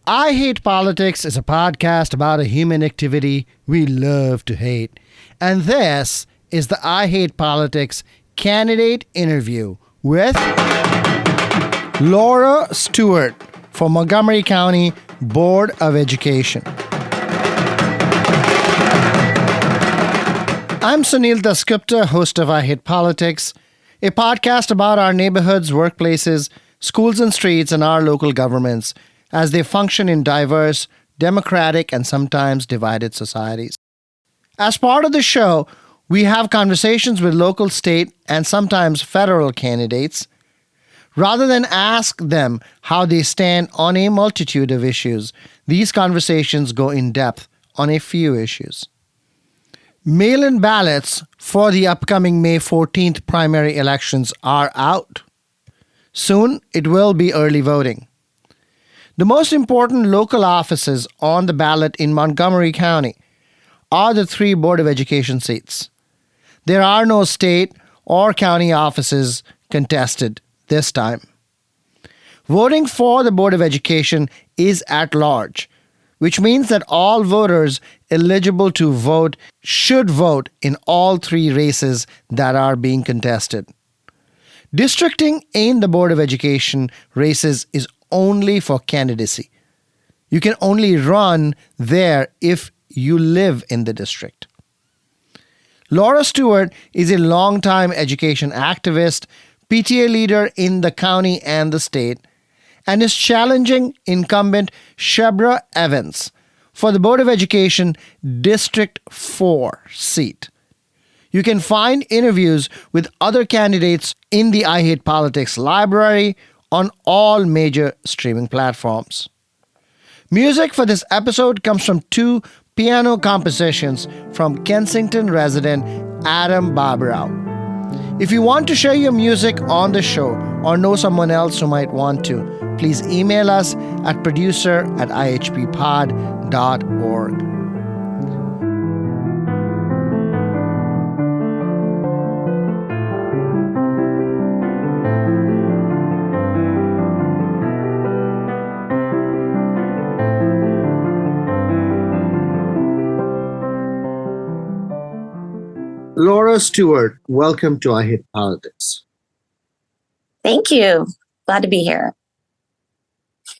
I Hate Politics is a podcast about a human activity we love to hate. And this is the I Hate Politics candidate interview with Laura Stewart for Montgomery County Board of Education. I'm Sunil Dasgupta, host of I Hate Politics, a podcast about our neighborhoods, workplaces, schools and streets, and our local governments as they function in diverse, democratic, and sometimes divided societies. As part of the show, we have conversations with local, state, and sometimes federal candidates. Rather than ask them how they stand on a multitude of issues, these conversations go in depth on a few issues. Mail-in ballots for the upcoming May 14th primary elections are out. Soon, it will be early voting. The most important local offices on the ballot in Montgomery County are the 3 Board of Education seats. There are no state or county offices contested this time. Voting for the Board of Education is at large, which means that all voters eligible to vote should vote in all 3 races that are being contested. Districting in the Board of Education races is only for candidacy. You can only run there if you live in the district. Laura Stewart is a longtime education activist, PTA leader in the county and the state, and is challenging incumbent Shebra Evans for the Board of Education District 4 seat. You can find interviews with other candidates in the I Hate Politics library on all major streaming platforms. Music for this episode comes from 2 piano compositions from Kensington resident Adam Bobrow. If you want to share your music on the show or know someone else who might want to, please email us at producer@ihppod.org. Laura Stewart, welcome to I Hate Politics. Thank you. Glad to be here.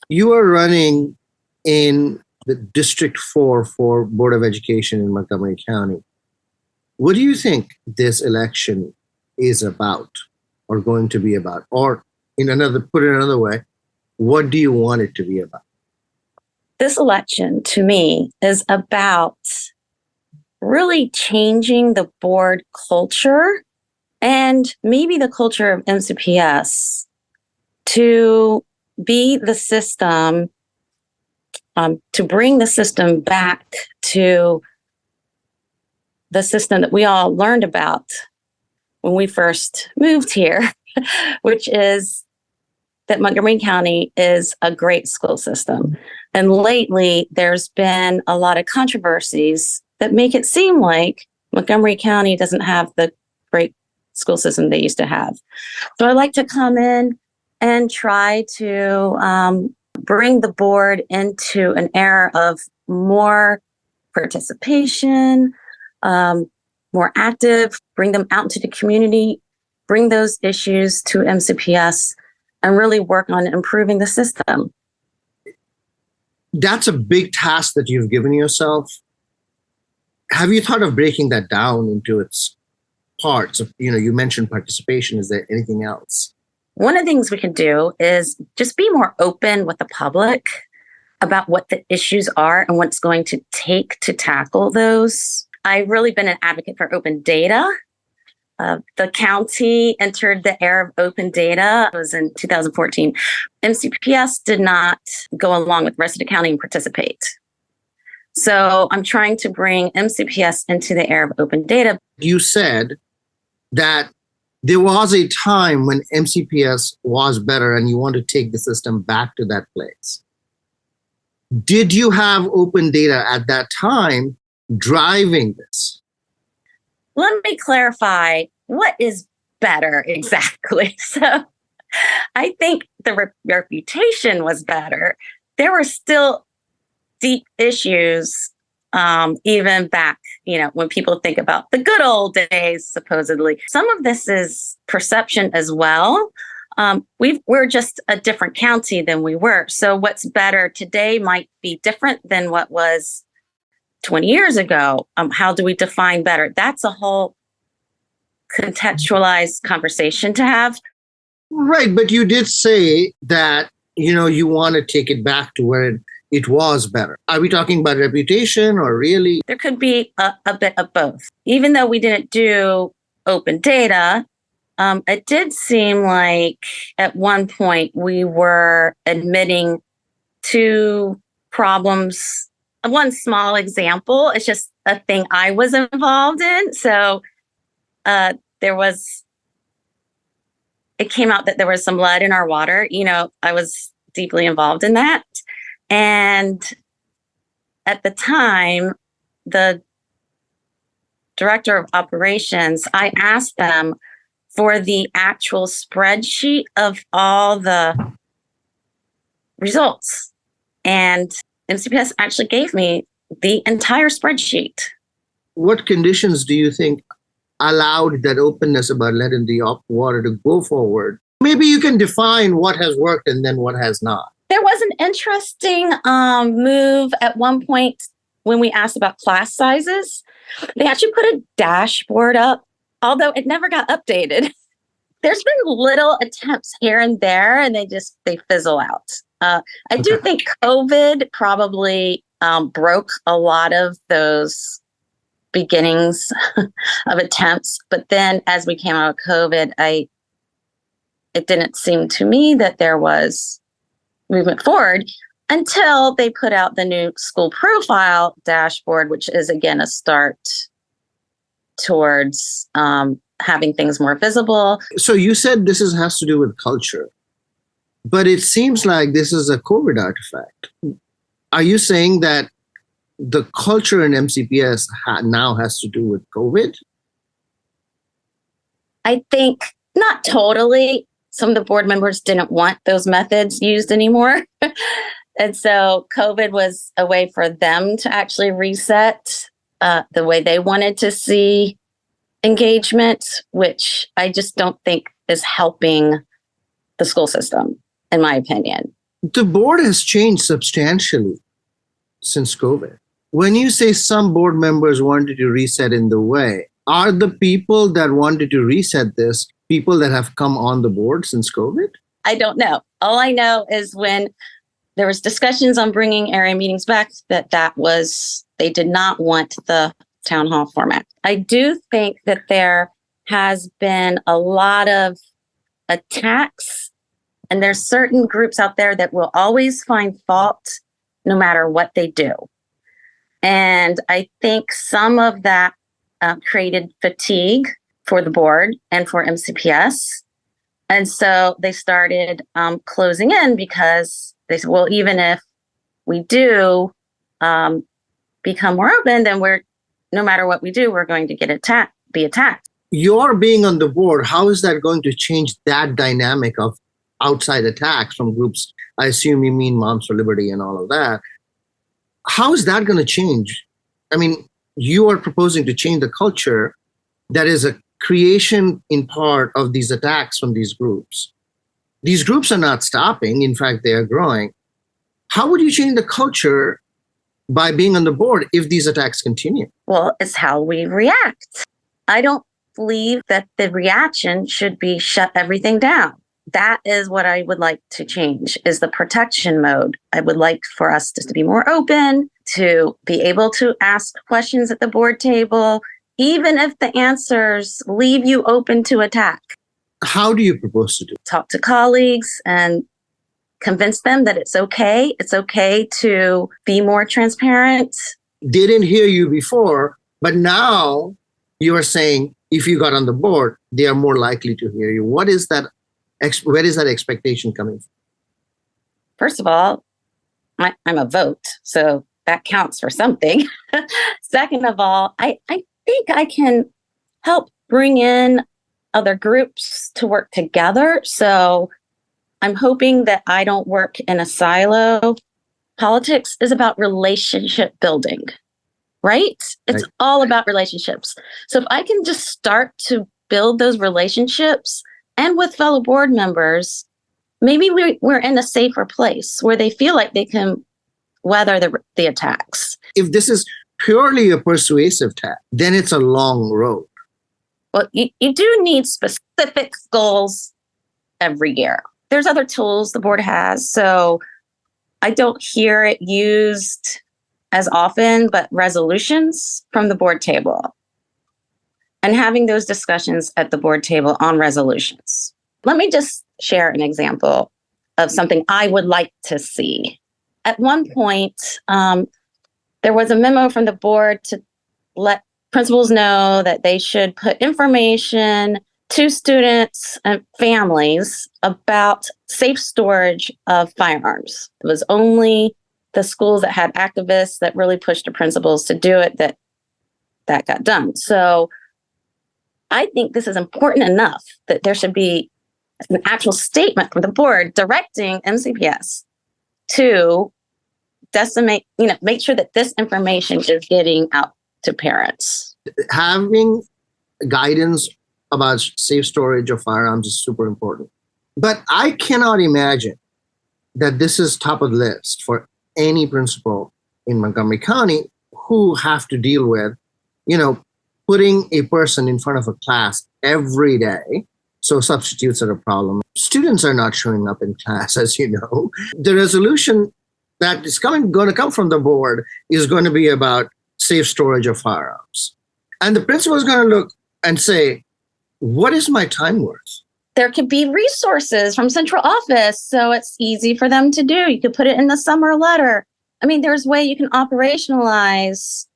You are running in the District 4 for Board of Education in Montgomery County. What do you think this election is about or going to be about? Or put it another way, what do you want it to be about? This election, to me, is about really changing the board culture and maybe the culture of MCPS to be the system, to bring the system back to the system that we all learned about when we first moved here, which is that Montgomery County is a great school system. And lately, there's been a lot of controversies that make it seem like Montgomery County doesn't have the great school system they used to have. So I like to come in and try to bring the board into an era of more participation, more active, bring them out into the community, bring those issues to MCPS, and really work on improving the system. That's a big task that you've given yourself. Have you thought of breaking that down into its parts? You mentioned participation. Is there anything else? One of the things we can do is just be more open with the public about what the issues are and what it's going to take to tackle those. I've really been an advocate for open data. The county entered the era of open data. It was in 2014. MCPS did not go along with the rest of the county and participate. So I'm trying to bring MCPS into the era of open data. You said that there was a time when MCPS was better and you want to take the system back to that place. Did you have open data at that time driving this? Let me clarify what is better exactly. So I think the reputation was better. there were still deep issues, even back, when people think about the good old days, supposedly. Some of this is perception as well. We're just a different county than we were. So what's better today might be different than what was 20 years ago. How do we define better? That's a whole contextualized conversation to have. Right. But you did say that, you want to take it back to where it was better. Are we talking about reputation or really? There could be a bit of both. Even though we didn't do open data, it did seem like at one point we were admitting two problems. One small example, it's just a thing I was involved in. So it came out that there was some lead in our water. I was deeply involved in that. And at the time, the director of operations, I asked them for the actual spreadsheet of all the results. And MCPS actually gave me the entire spreadsheet. What conditions do you think allowed that openness about lead in the water to go forward? Maybe you can define what has worked and then what has not. There was an interesting move at one point when we asked about class sizes. They actually put a dashboard up, although it never got updated. There's been little attempts here and there, and they fizzle out. I do think COVID probably broke a lot of those beginnings of attempts. But then as we came out of COVID, it didn't seem to me that there was movement forward until they put out the new school profile dashboard, which is, again, a start towards having things more visible. So you said this has to do with culture, but it seems like this is a COVID artifact. Are you saying that the culture in MCPS now has to do with COVID? I think not totally. Some of the board members didn't want those methods used anymore. And so COVID was a way for them to actually reset the way they wanted to see engagement, which I just don't think is helping the school system, in my opinion. The board has changed substantially since COVID. When you say some board members wanted to reset in the way, are the people that wanted to reset this people that have come on the board since COVID? I don't know. All I know is when there was discussions on bringing area meetings back, they did not want the town hall format. I do think that there has been a lot of attacks, and there's certain groups out there that will always find fault no matter what they do. And I think some of that created fatigue for the board and for MCPS. And so they started closing in because they said, well, even if we do become more open, then no matter what we do, we're going to be attacked. Your being on the board, how is that going to change that dynamic of outside attacks from groups? I assume you mean Moms for Liberty and all of that. How is that going to change? I mean, you are proposing to change the culture that is a creation in part of these attacks from these groups. These groups are not stopping. In fact, they are growing. How would you change the culture by being on the board if these attacks continue? Well, it's how we react. I don't believe that the reaction should be shut everything down. That is what I would like to change, is the protection mode. I would like for us just to be more open, to be able to ask questions at the board table, even if the answers leave you open to attack. How do you propose to do it? Talk to colleagues and convince them that it's okay. It's okay to be more transparent. They didn't hear you before, but now you are saying if you got on the board, they are more likely to hear you. What is that? Where is that expectation coming from? First of all, I'm a vote, so that counts for something. Second of all, I think I can help bring in other groups to work together. So I'm hoping that I don't work in a silo politics is about relationship building, right? It's all about relationships. So if I can just start to build those relationships and with fellow board members, maybe we're in a safer place where they feel like they can weather the attacks. If this is purely a persuasive task, then it's a long road. Well, you do need specific goals every year. There's other tools the board has. So I don't hear it used as often, but resolutions from the board table and having those discussions at the board table on resolutions. Let me just share an example of something I would like to see. At one point, there was a memo from the board to let principals know that they should put information to students and families about safe storage of firearms. It was only the schools that had activists that really pushed the principals to do it that got done. So I think this is important enough that there should be an actual statement from the board directing MCPS to make sure that this information is getting out to parents. Having guidance about safe storage of firearms is super important. But I cannot imagine that this is top of the list for any principal in Montgomery County who have to deal with, putting a person in front of a class every day. So substitutes are a problem. Students are not showing up in class, as you know. The resolution that is going to come from the board is going to be about safe storage of firearms. And the principal is going to look and say, what is my time worth? There could be resources from central office, so it's easy for them to do. You could put it in the summer letter. I mean, there's a way you can operationalize.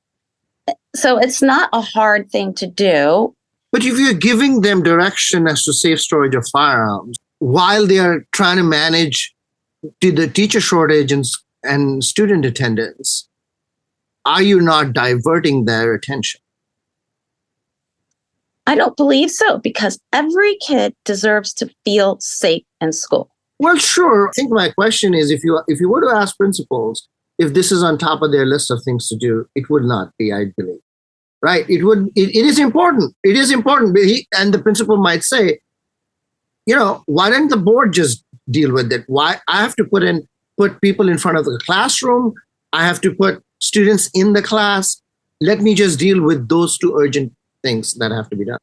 So it's not a hard thing to do. But if you're giving them direction as to safe storage of firearms, while they are trying to manage the teacher shortage and student attendance, are you not diverting their attention? I don't believe so, because every kid deserves to feel safe in school. Well, sure. I think my question is, if you were to ask principals if this is on top of their list of things to do, it would not be, I believe. Right? It is important. It is important. And the principal might say, why don't the board just deal with it? Why I have to put people in front of the classroom? I have to put students in the class. Let me just deal with those two urgent things that have to be done.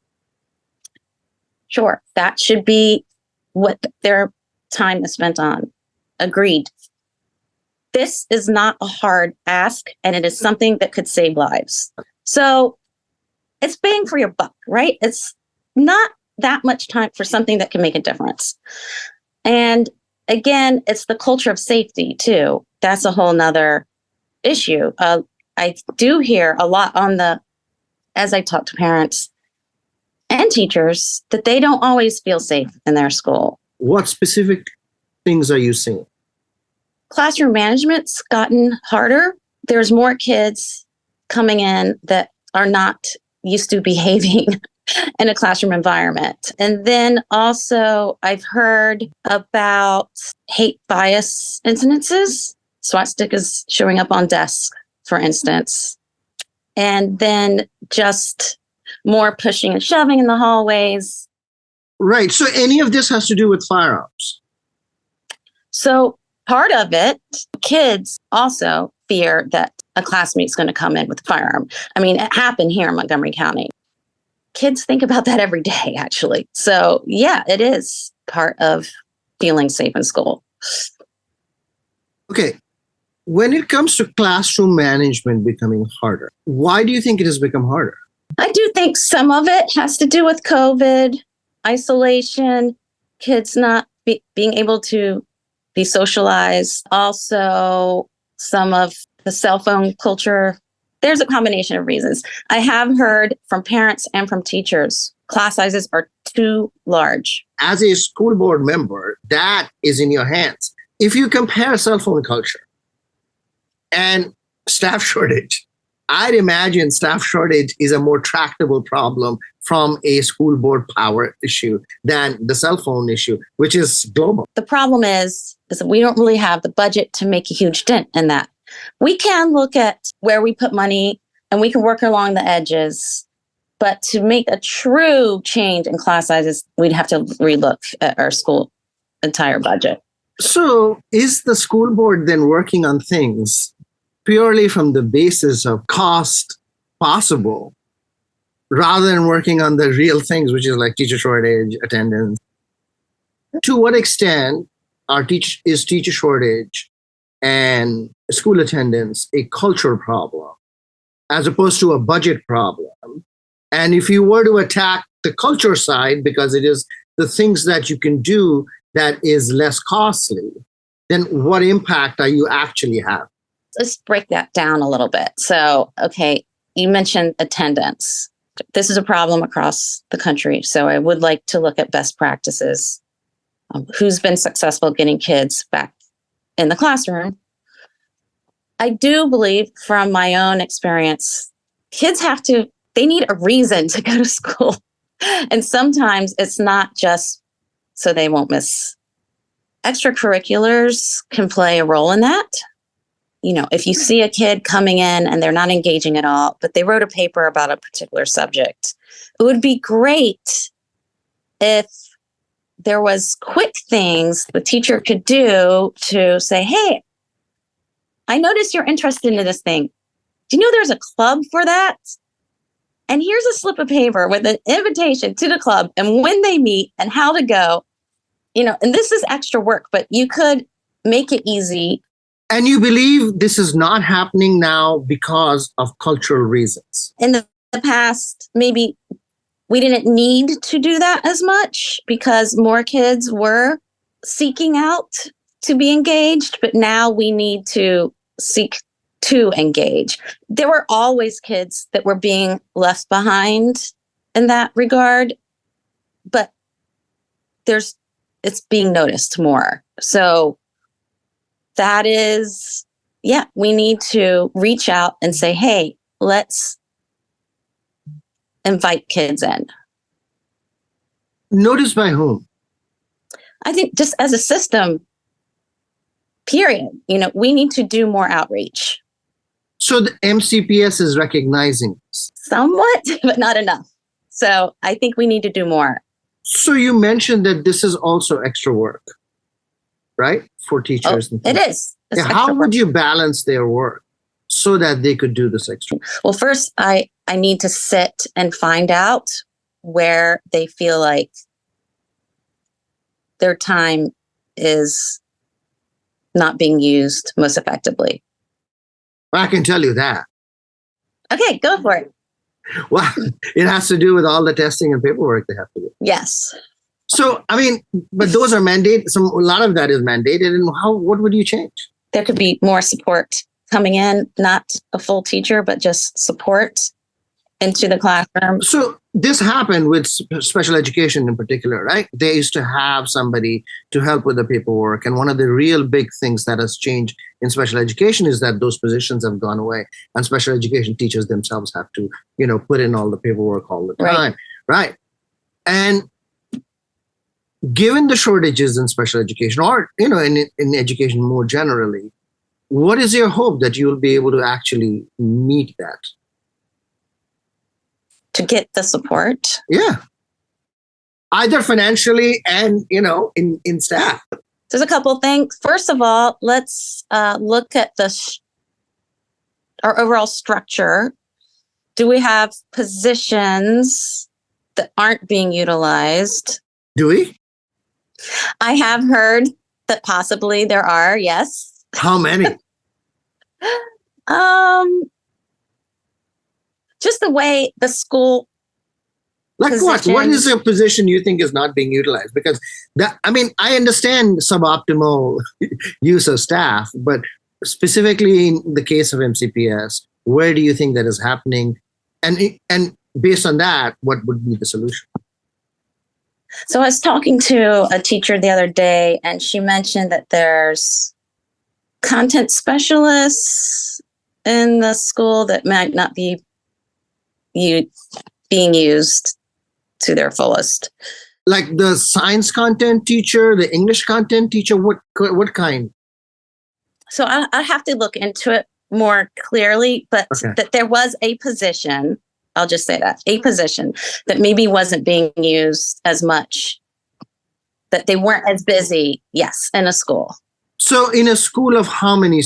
Sure. That should be what their time is spent on. Agreed. This is not a hard ask, and it is something that could save lives. So it's bang for your buck, right? It's not that much time for something that can make a difference. And again, it's the culture of safety too. That's a whole nother issue. I do hear a lot as I talk to parents and teachers, that they don't always feel safe in their school. What specific things are you seeing? Classroom management's gotten harder. There's more kids coming in that are not used to behaving in a classroom environment. And then also I've heard about hate bias incidences. Swastikas showing up on desks, for instance. And then just more pushing and shoving in the hallways. Right. So any of this has to do with firearms? So part of it, kids also fear that a classmate's going to come in with a firearm. I mean, it happened here in Montgomery County. Kids think about that every day, actually. So yeah, it is part of feeling safe in school. Okay. When it comes to classroom management becoming harder, why do you think it has become harder? I do think some of it has to do with COVID, isolation, kids not being able to be socialized. Also, some of the cell phone culture. There's a combination of reasons. I have heard from parents and from teachers, class sizes are too large. As a school board member, that is in your hands. If you compare cell phone culture and staff shortage, I'd imagine staff shortage is a more tractable problem from a school board power issue than the cell phone issue, which is global. The problem is that we don't really have the budget to make a huge dent in that. We can look at where we put money and we can work along the edges. But to make a true change in class sizes, we'd have to relook at our school entire budget. So is the school board then working on things purely from the basis of cost possible rather than working on the real things, which is like teacher shortage, attendance? To what extent is teacher shortage and school attendance a cultural problem as opposed to a budget problem? And if you were to attack the culture side, because it is the things that you can do that is less costly, then what impact are you actually having? Let's break that down a little bit. So, okay, you mentioned attendance. This is a problem across the country. So I would like to look at best practices. Who's been successful getting kids back in the classroom? I do believe from my own experience, kids they need a reason to go to school. And sometimes it's not just so they won't miss. Extracurriculars can play a role in that. You know, if you see a kid coming in and they're not engaging at all, but they wrote a paper about a particular subject, it would be great if there was quick things the teacher could do to say, hey, I noticed you're interested in this thing. Do you know there's a club for that? And here's a slip of paper with an invitation to the club and when they meet and how to go. You know, and this is extra work, but you could make it easy. And you believe this is not happening now because of cultural reasons? In the past, maybe we didn't need to do that as much because more kids were seeking out to be engaged, but now we need to seek to engage. There were always kids that were being left behind in that regard, but it's being noticed more. So that is, we need to reach out and say, hey, let's invite kids in. Noticed by whom? I think just as a system, period. You know, we need to do more outreach. So the MCPS is recognizing this? Somewhat, but not enough. So I think we need to do more. So you mentioned that this is also extra work, right? For teachers. It is. How would you balance their work so that they could do this extra work? Well, first, I need to sit and find out where they feel like their time is not being used most effectively. I can tell you that. Okay, go for it. Well, it has to do with all the testing and paperwork they have to do. Yes. So, I mean, but those are mandated. A lot of that is mandated. And what would you change? There could be more support coming in, not a full teacher, but just support into the classroom. So this happened with special education in particular, right? They used to have somebody to help with the paperwork. And one of the real big things that has changed in special education is that those positions have gone away. And special education teachers themselves have to, put in all the paperwork all the time, right? And given the shortages in special education or, in education more generally, what is your hope that you'll be able to actually meet that? To get the support? Yeah. Either financially and, in staff. There's a couple of things. First of all, let's look at our overall structure. Do we have positions that aren't being utilized? Do we? I have heard that possibly there are, yes. How many? Just the way the school. Like what? What is a position you think is not being utilized? Because I understand suboptimal use of staff, but specifically in the case of MCPS, where do you think that is happening? And based on that, what would be the solution? So I was talking to a teacher the other day, and she mentioned that there's content specialists in the school that might not be being used to their fullest. Like the science content teacher, the English content teacher, what kind? So I have to look into it more clearly, but Okay. that there was a position, I'll just say that, a position that maybe wasn't being used as much, that they weren't as busy, yes, in a school. So in a school of how many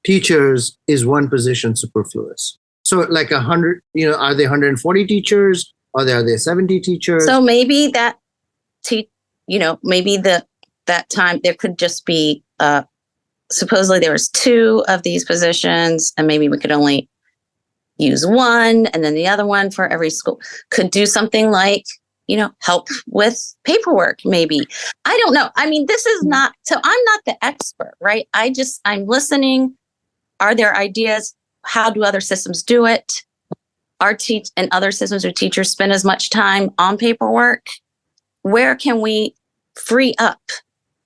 teachers is one position superfluous? So like 100, are they 140 teachers? Are there 70 teachers? So maybe that, maybe that time there could just be, supposedly there was 2 of these positions, and maybe we could only use one, and then the other one for every school. Could do something like, help with paperwork, maybe. I don't know. I mean, this is not, so I'm not the expert, right? I'm listening. Are there ideas? How do other systems do it? And other systems or teachers spend as much time on paperwork? Where can we free up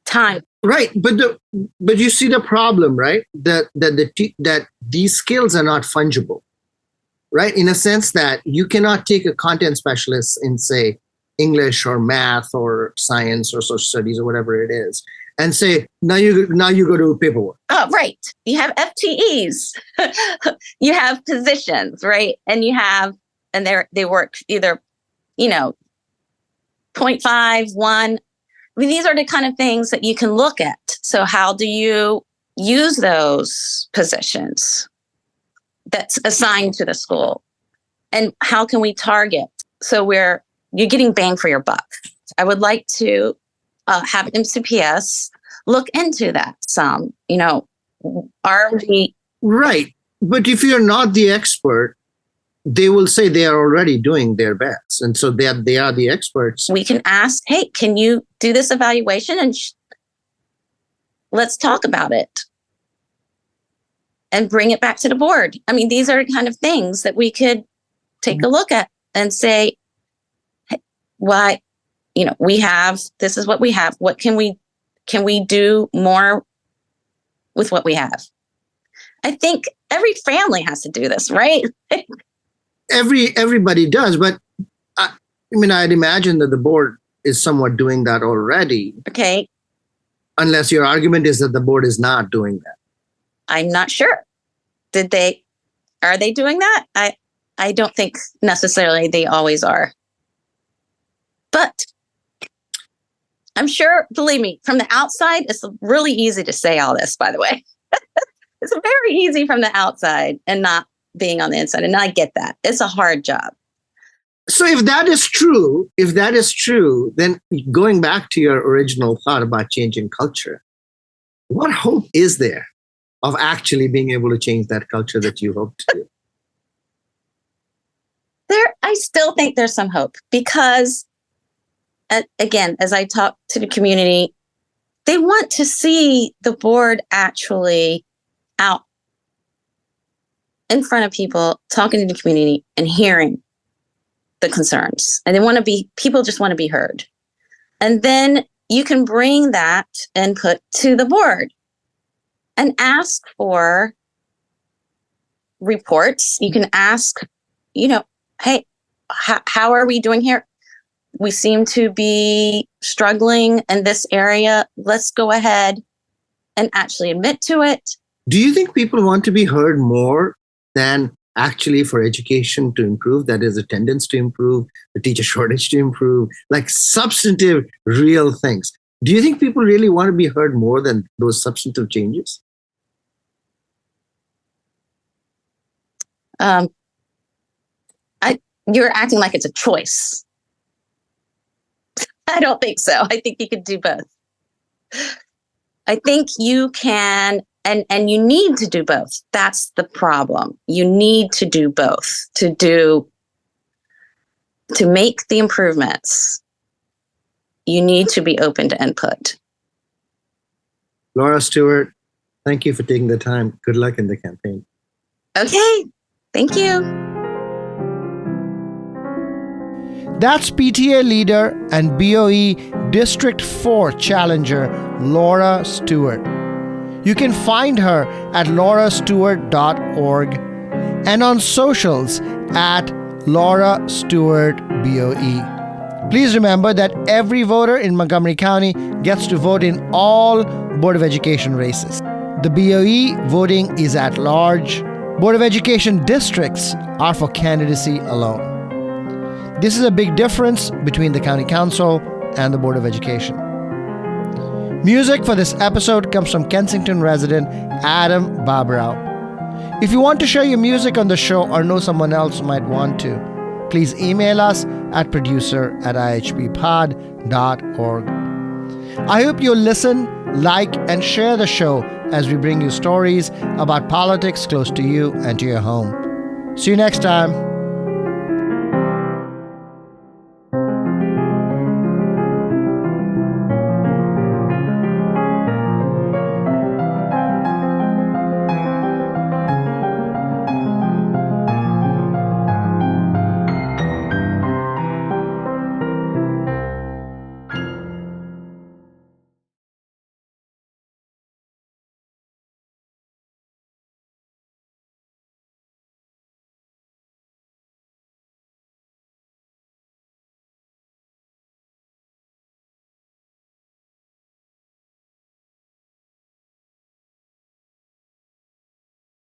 time? Right, but you see the problem, right? That these skills are not fungible, right? In a sense that you cannot take a content specialist in, say, English or math or science or social studies or whatever it is, and say, now you go to paperwork. Oh, right. You have FTEs. You have positions, right? And they work either, 0.5, 1. I mean, these are the kind of things that you can look at. So how do you use those positions that's assigned to the school? And how can we target? So you're getting bang for your buck. I would like to have MCPS look into that some. Are we... Right. But if you're not the expert, they will say they are already doing their best. And so they are the experts. We can ask, hey, can you do this evaluation? And let's talk about it and bring it back to the board. I mean, these are the kind of things that we could take a look at and say, hey, why, this is what we have. What can we do more with what we have? I think every family has to do this, right? Everybody does, but I'd imagine that the board is somewhat doing that already. Okay. Unless your argument is that the board is not doing that. I'm not sure. Are they doing that? I don't think necessarily they always are. But I'm sure, believe me, from the outside, it's really easy to say all this, by the way. It's very easy from the outside and not being on the inside. And I get that. It's a hard job. So if that is true, then going back to your original thought about changing culture, what hope is there of actually being able to change that culture that you hope to do? I still think there's some hope because, again, as I talk to the community, they want to see the board actually out in front of people, talking to the community and hearing the concerns. And people just want to be heard. And then you can bring that input to the board and ask for reports. You can ask, hey, how are we doing here? We seem to be struggling in this area. Let's go ahead and actually admit to it. Do you think people want to be heard more than actually for education to improve? That is, attendance to improve, the teacher shortage to improve, like substantive, real things. Do you think people really want to be heard more than those substantive changes? You're acting like it's a choice. I don't think so. I think you could do both. I think you can, and you need to do both. That's the problem. You need to do both to make the improvements. You need to be open to input. Laura Stewart, thank you for taking the time. Good luck in the campaign. Okay. Thank you. That's PTA leader and BOE District 4 challenger, Laura Stewart. You can find her at laurastewart.org and on socials at Laura Stewart BOE. Please remember that every voter in Montgomery County gets to vote in all Board of Education races. The BOE voting is at large. Board of Education districts are for candidacy alone. This is a big difference between the County Council and the Board of Education. Music for this episode comes from Kensington resident Adam Bobrow. If you want to share your music on the show or know someone else who might want to, please email us at producer@ihppod.org. I hope you'll listen, like, and share the show as we bring you stories about politics close to you and to your home. See you next time.